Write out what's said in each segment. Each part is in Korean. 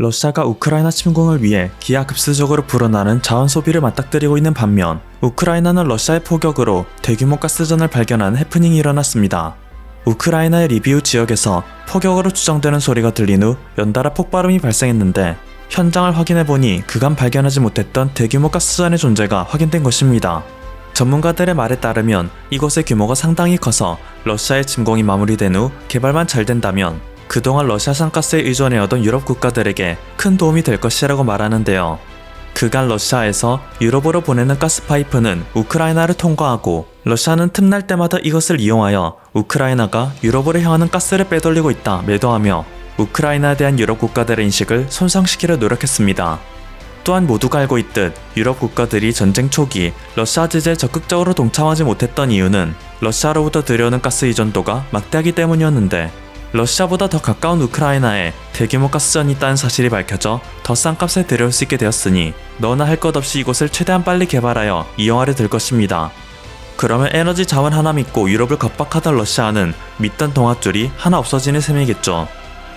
러시아가 우크라이나 침공을 위해 기하급수적으로 불어나는 자원 소비를 맞닥뜨리고 있는 반면 우크라이나는 러시아의 포격으로 대규모 가스전을 발견하는 해프닝이 일어났습니다. 우크라이나의 리비우 지역에서 포격으로 추정되는 소리가 들린 후 연달아 폭발음이 발생했는데 현장을 확인해보니 그간 발견하지 못했던 대규모 가스전의 존재가 확인된 것입니다. 전문가들의 말에 따르면 이곳의 규모가 상당히 커서 러시아의 침공이 마무리된 후 개발만 잘 된다면 그동안 러시아산 가스에 의존해오던 유럽 국가들에게 큰 도움이 될 것이라고 말하는데요. 그간 러시아에서 유럽으로 보내는 가스파이프는 우크라이나를 통과하고 러시아는 틈날 때마다 이것을 이용하여 우크라이나가 유럽으로 향하는 가스를 빼돌리고 있다 매도하며 우크라이나에 대한 유럽 국가들의 인식을 손상시키려 노력했습니다. 또한 모두가 알고 있듯 유럽 국가들이 전쟁 초기 러시아 제재에 적극적으로 동참하지 못했던 이유는 러시아로부터 들여오는 가스 의존도가 막대하기 때문이었는데 러시아보다 더 가까운 우크라이나에 대규모 가스전이 있다는 사실이 밝혀져 더 싼 값에 들여올 수 있게 되었으니 너나 할 것 없이 이곳을 최대한 빨리 개발하여 이용하려 들 것입니다. 그러면 에너지 자원 하나 믿고 유럽을 겁박하던 러시아는 믿던 동아줄이 하나 없어지는 셈이겠죠.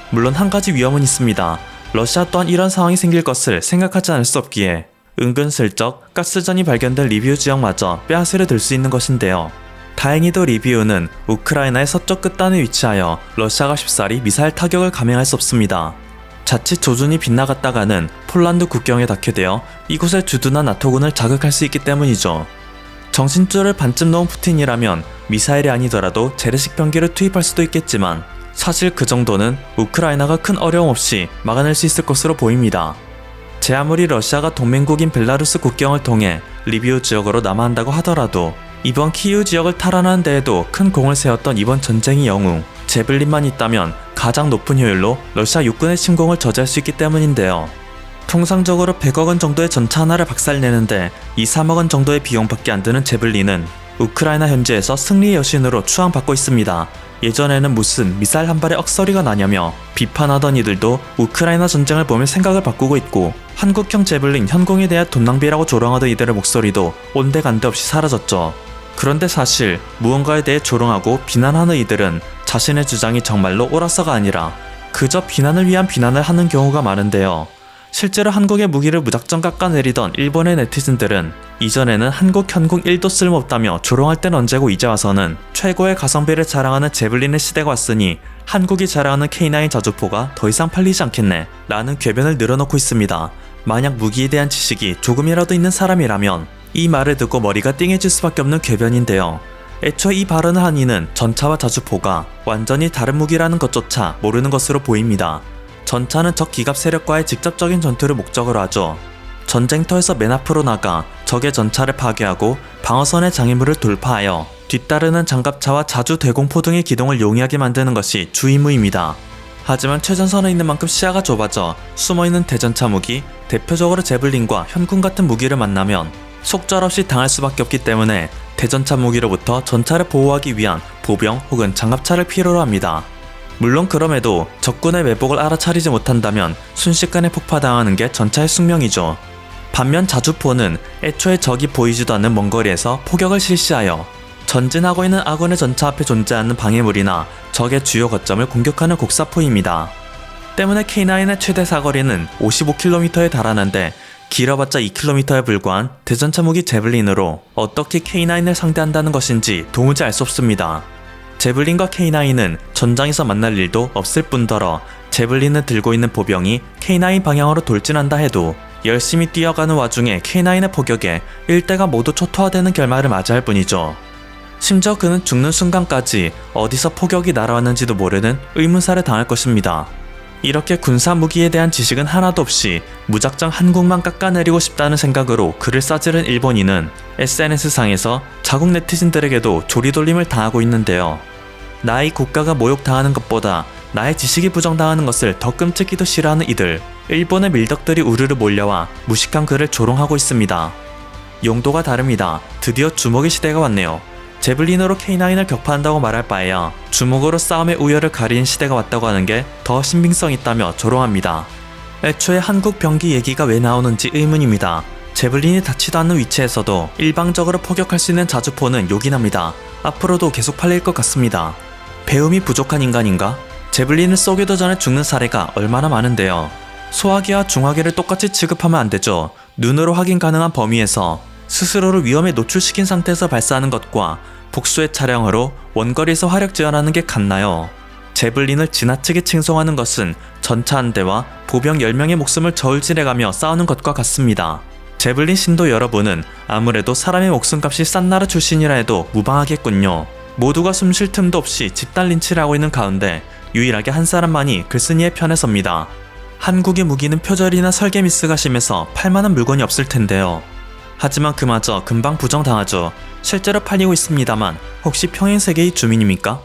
물론 한 가지 위험은 있습니다. 러시아 또한 이런 상황이 생길 것을 생각하지 않을 수 없기에 은근슬쩍 가스전이 발견된 리비우 지역마저 빼앗으려 들 수 있는 것인데요. 다행히도 리비우는 우크라이나의 서쪽 끝단에 위치하여 러시아가 쉽사리 미사일 타격을 감행할 수 없습니다. 자칫 조준이 빗나갔다가는 폴란드 국경에 닿게 되어 이곳에 주둔한 나토군을 자극할 수 있기 때문이죠. 정신줄을 반쯤 놓은 푸틴이라면 미사일이 아니더라도 재래식 병기를 투입할 수도 있겠지만 사실 그 정도는 우크라이나가 큰 어려움 없이 막아낼 수 있을 것으로 보입니다. 제 아무리 러시아가 동맹국인 벨라루스 국경을 통해 리비우 지역으로 남하한다고 하더라도 이번 키이우 지역을 탈환하는 데에도 큰 공을 세웠던 이번 전쟁의 영웅 제블린만 있다면 가장 높은 효율로 러시아 육군의 침공을 저지할 수 있기 때문인데요. 통상적으로 100억 원 정도의 전차 하나를 박살내는데 2, 3억 원 정도의 비용밖에 안 드는 제블린은 우크라이나 현지에서 승리의 여신으로 추앙받고 있습니다. 예전에는 무슨 미사일 한 발에 억소리가 나냐며 비판하던 이들도 우크라이나 전쟁을 보며 생각을 바꾸고 있고 한국형 제블린 현공에 대한 돈 낭비라고 조롱하던 이들의 목소리도 온데간데 없이 사라졌죠. 그런데 사실 무언가에 대해 조롱하고 비난하는 이들은 자신의 주장이 정말로 옳아서가 아니라 그저 비난을 위한 비난을 하는 경우가 많은데요. 실제로 한국의 무기를 무작정 깎아내리던 일본의 네티즌들은 이전에는 한국 현궁 1도 쓸모없다며 조롱할 땐 언제고 이제 와서는 최고의 가성비를 자랑하는 제블린의 시대가 왔으니 한국이 자랑하는 K9 자주포가 더 이상 팔리지 않겠네 라는 궤변을 늘어놓고 있습니다. 만약 무기에 대한 지식이 조금이라도 있는 사람이라면 이 말을 듣고 머리가 띵해질 수밖에 없는 궤변인데요. 애초에 이 발언을 한 이는 전차와 자주포가 완전히 다른 무기라는 것조차 모르는 것으로 보입니다. 전차는 적 기갑 세력과의 직접적인 전투를 목적으로 하죠. 전쟁터에서 맨 앞으로 나가 적의 전차를 파괴하고 방어선의 장애물을 돌파하여 뒤따르는 장갑차와 자주 대공포 등의 기동을 용이하게 만드는 것이 주 임무입니다. 하지만 최전선에 있는 만큼 시야가 좁아져 숨어있는 대전차 무기, 대표적으로 제블린과 현군 같은 무기를 만나면 속절없이 당할 수밖에 없기 때문에 대전차 무기로부터 전차를 보호하기 위한 보병 혹은 장갑차를 필요로 합니다. 물론 그럼에도 적군의 매복을 알아차리지 못한다면 순식간에 폭파당하는 게 전차의 숙명이죠. 반면 자주포는 애초에 적이 보이지도 않는 먼 거리에서 포격을 실시하여 전진하고 있는 아군의 전차 앞에 존재하는 방해물이나 적의 주요 거점을 공격하는 곡사포입니다. 때문에 K9의 최대 사거리는 55km에 달하는데 길어봤자 2km에 불과한 대전차 무기 제블린으로 어떻게 K9을 상대한다는 것인지 도무지 알 수 없습니다. 제블린과 K9은 전장에서 만날 일도 없을 뿐더러 제블린을 들고 있는 보병이 K9 방향으로 돌진한다 해도 열심히 뛰어가는 와중에 K9의 포격에 일대가 모두 초토화되는 결말을 맞이할 뿐이죠. 심지어 그는 죽는 순간까지 어디서 포격이 날아왔는지도 모르는 의문사를 당할 것입니다. 이렇게 군사 무기에 대한 지식은 하나도 없이 무작정 한국만 깎아내리고 싶다는 생각으로 글을 싸지른 일본인은 SNS상에서 자국 네티즌들에게도 조리돌림을 당하고 있는데요. 나의 국가가 모욕당하는 것보다 나의 지식이 부정당하는 것을 더 끔찍히도 싫어하는 이들, 일본의 밀덕들이 우르르 몰려와 무식한 그를 조롱하고 있습니다. 용도가 다릅니다. 드디어 주먹의 시대가 왔네요. 제블린으로 K9을 격파한다고 말할 바에야 주먹으로 싸움의 우열을 가리는 시대가 왔다고 하는 게 더 신빙성 있다며 조롱합니다. 애초에 한국 병기 얘기가 왜 나오는지 의문입니다. 제블린이 닿지도 않는 위치에서도 일방적으로 포격할 수 있는 자주포는 요긴합니다. 앞으로도 계속 팔릴 것 같습니다. 배움이 부족한 인간인가? 제블린을 쏘기도 전에 죽는 사례가 얼마나 많은데요. 소화기와 중화기를 똑같이 취급하면 안 되죠. 눈으로 확인 가능한 범위에서 스스로를 위험에 노출시킨 상태에서 발사하는 것과 복수의 차량으로 원거리에서 화력 지원하는 게 같나요? 제블린을 지나치게 칭송하는 것은 전차 한 대와 보병 10명의 목숨을 저울질해가며 싸우는 것과 같습니다. 제블린 신도 여러분은 아무래도 사람의 목숨값이 싼 나라 출신이라 해도 무방하겠군요. 모두가 숨 쉴 틈도 없이 집단 린치를 하고 있는 가운데 유일하게 한 사람만이 글쓴이의 편에 섭니다. 한국의 무기는 표절이나 설계 미스가 심해서 팔만한 물건이 없을 텐데요. 하지만 그마저 금방 부정당하죠. 실제로 팔리고 있습니다만 혹시 평행세계의 주민입니까?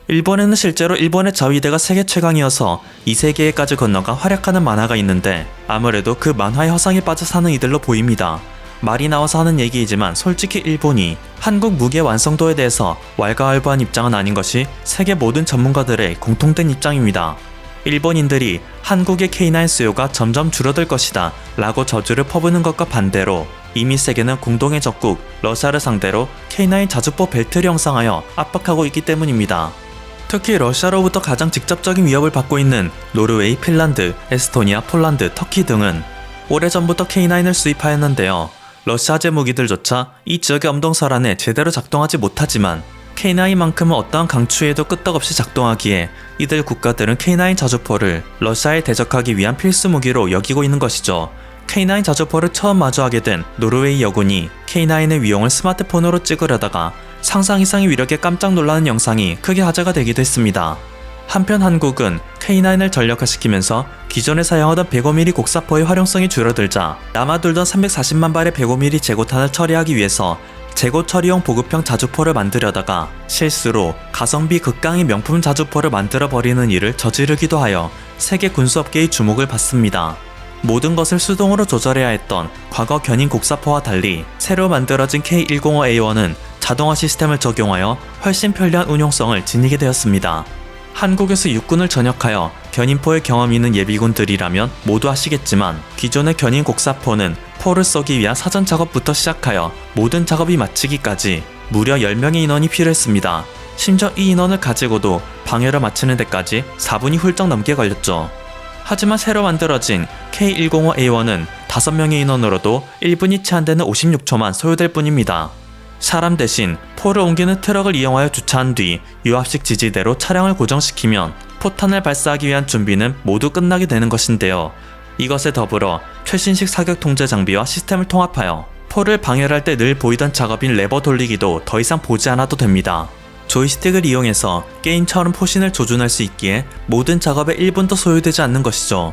일본에는 실제로 일본의 자위대가 세계 최강이어서 이 세계에까지 건너가 활약하는 만화가 있는데 아무래도 그 만화의 허상에 빠져 사는 이들로 보입니다. 말이 나와서 하는 얘기이지만 솔직히 일본이 한국 무기의 완성도에 대해서 왈가왈부한 입장은 아닌 것이 세계 모든 전문가들의 공통된 입장입니다. 일본인들이 한국의 K9 수요가 점점 줄어들 것이다 라고 저주를 퍼부는 것과 반대로 이미 세계는 공동의 적국 러시아를 상대로 K9 자주포 벨트를 형성하여 압박하고 있기 때문입니다. 특히 러시아로부터 가장 직접적인 위협을 받고 있는 노르웨이, 핀란드, 에스토니아, 폴란드, 터키 등은 오래전부터 K9을 수입하였는데요. 러시아제 무기들조차 이 지역의 엄동설 안에 제대로 작동하지 못하지만 K9만큼은 어떠한 강추에도 끄떡없이 작동하기에 이들 국가들은 K9 자주포를 러시아에 대적하기 위한 필수 무기로 여기고 있는 것이죠. K9 자주포를 처음 마주하게 된 노르웨이 여군이 K9의 위용을 스마트폰으로 찍으려다가 상상 이상의 위력에 깜짝 놀라는 영상이 크게 화제가 되기도 했습니다. 한편 한국은 K9을 전력화시키면서 기존에 사용하던 105mm 곡사포의 활용성이 줄어들자 남아돌던 340만 발의 105mm 재고탄을 처리하기 위해서 재고 처리용 보급형 자주포를 만들려다가 실수로 가성비 극강의 명품 자주포를 만들어버리는 일을 저지르기도 하여 세계 군수업계의 주목을 받습니다. 모든 것을 수동으로 조절해야 했던 과거 견인 곡사포와 달리 새로 만들어진 K105A1은 자동화 시스템을 적용하여 훨씬 편리한 운용성을 지니게 되었습니다. 한국에서 육군을 전역하여 견인포의 경험이 있는 예비군들이라면 모두 아시겠지만 기존의 견인 곡사포는 포를 쏘기 위한 사전 작업부터 시작하여 모든 작업이 마치기까지 무려 10명의 인원이 필요했습니다. 심지어 이 인원을 가지고도 방해를 마치는 데까지 4분이 훌쩍 넘게 걸렸죠. 하지만 새로 만들어진 K105A1은 5명의 인원으로도 1분이 채 안 되는 56초만 소요될 뿐입니다. 사람 대신 포를 옮기는 트럭을 이용하여 주차한 뒤 유압식 지지대로 차량을 고정시키면 포탄을 발사하기 위한 준비는 모두 끝나게 되는 것인데요. 이것에 더불어 최신식 사격 통제 장비와 시스템을 통합하여 포를 방해를 할 때 늘 보이던 작업인 레버 돌리기도 더 이상 보지 않아도 됩니다. 조이스틱을 이용해서 게임처럼 포신을 조준할 수 있기에 모든 작업에 1분도 소요되지 않는 것이죠.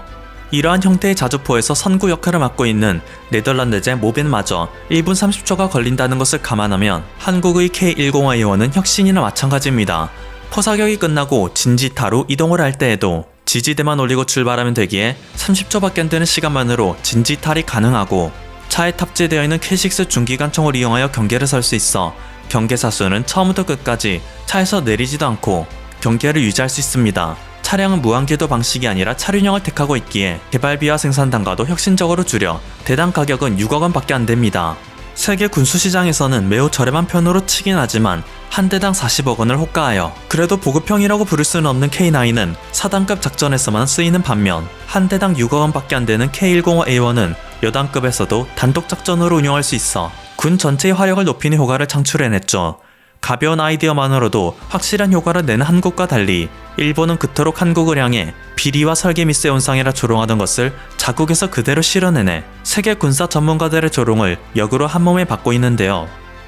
이러한 형태의 자주포에서 선구 역할을 맡고 있는 네덜란드제 모벤마저 1분 30초가 걸린다는 것을 감안하면 한국의 K105A1은 혁신이나 마찬가지입니다. 포사격이 끝나고 진지타로 이동을 할 때에도 지지대만 올리고 출발하면 되기에 30초밖에 안 되는 시간만으로 진지탈이 가능하고 차에 탑재되어 있는 K6 중기관총을 이용하여 경계를 설 수 있어 경계사수는 처음부터 끝까지 차에서 내리지도 않고 경계를 유지할 수 있습니다. 차량은 무한궤도 방식이 아니라 차륜형을 택하고 있기에 개발비와 생산 단가도 혁신적으로 줄여 대당 가격은 6억 원 밖에 안 됩니다. 세계 군수시장에서는 매우 저렴한 편으로 치긴 하지만 한 대당 40억 원을 호가하여 그래도 보급형이라고 부를 수는 없는 K9은 4단급 작전에서만 쓰이는 반면 한 대당 6억 원 밖에 안 되는 K105A1은 여단급에서도 단독 작전으로 운용할 수 있어 군 전체의 화력을 높이는 효과를 창출해냈죠. 가벼운 아이디어만으로도 확실한 효과를 내는 한국과 달리 일본은 그토록 한국을 향해 비리와 설계 미스의 온상이라 조롱하던 것을 자국에서 그대로 실현해내 세계 군사 전문가들의 조롱을 역으로 한몸에 받고 있는데요.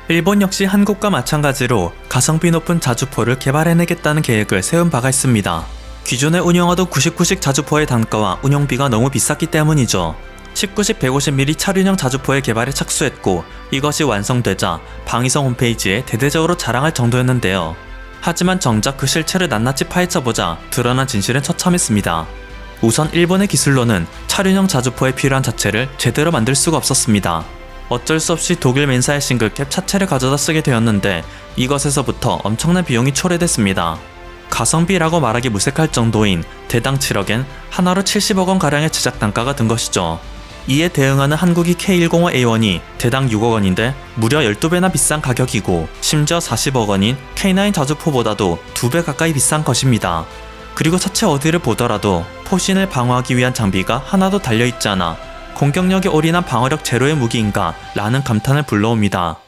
일본 역시 한국과 마찬가지로 가성비 높은 자주포를 개발해내겠다는 계획을 세운 바가 있습니다. 기존에 운영하던 99식 자주포의 단가와 운영비가 너무 비쌌기 때문이죠. 19식 150mm 차륜형 자주포의 개발에 착수했고 이것이 완성되자 방위성 홈페이지에 대대적으로 자랑할 정도였는데요. 하지만 정작 그 실체를 낱낱이 파헤쳐보자 드러난 진실은 처참했습니다. 우선 일본의 기술로는 차륜형 자주포에 필요한 자체를 제대로 만들 수가 없었습니다. 어쩔 수 없이 독일 맨사의 싱글캡 차체를 가져다 쓰게 되었는데 이것에서부터 엄청난 비용이 초래됐습니다. 가성비라고 말하기 무색할 정도인 대당 7억엔 하나로 70억 원가량의 제작 단가가 든 것이죠. 이에 대응하는 한국이 K105A1이 대당 6억 원인데 무려 12배나 비싼 가격이고 심지어 40억 원인 K9 자주포보다도 2배 가까이 비싼 것입니다. 그리고 차체 어디를 보더라도 포신을 방어하기 위한 장비가 하나도 달려있지 않아 공격력이 올인한 방어력 제로의 무기인가 라는 감탄을 불러옵니다.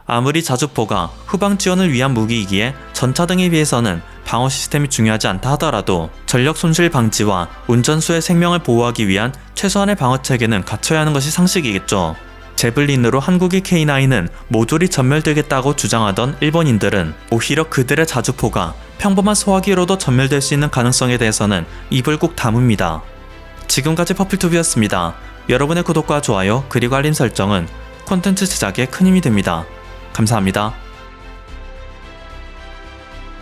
아무리 자주포가 후방 지원을 위한 무기이기에 전차 등에 비해서는 방어 시스템이 중요하지 않다 하더라도 전력 손실 방지와 운전수의 생명을 보호하기 위한 최소한의 방어 체계는 갖춰야 하는 것이 상식이겠죠. 제블린으로 한국의 K9은 모조리 전멸되겠다고 주장하던 일본인들은 오히려 그들의 자주포가 평범한 소화기로도 전멸될 수 있는 가능성에 대해서는 입을 꾹 다뭅니다. 지금까지 퍼플투비였습니다. 여러분의 구독과 좋아요 그리고 알림 설정은 콘텐츠 제작에 큰 힘이 됩니다. 감사합니다.